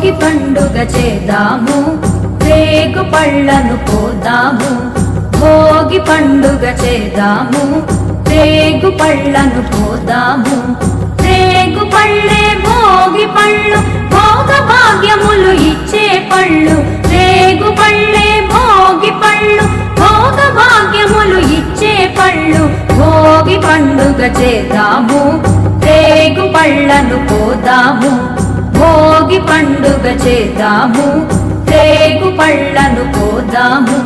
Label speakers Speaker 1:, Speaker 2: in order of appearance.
Speaker 1: భోగి పండుగ చేద్దాము, రేగు పళ్ళను పోదాము. భోగి పండుగ చేద్దాము, రేగు పళ్ళను పోదాము. రేగు పళ్ళే భోగి పళ్ళు, భోగ భాగ్యములు ఇచ్చే పళ్ళు. రేగు పళ్ళే భోగి పళ్ళు, భోగ భాగ్యములు ఇచ్చే పళ్ళు. భోగి పండుగ చేద్దాము, రేగు పళ్ళను పోదాము. భోగి పండుగ చేద్దాము, రేగు పళ్ళను పోదాము.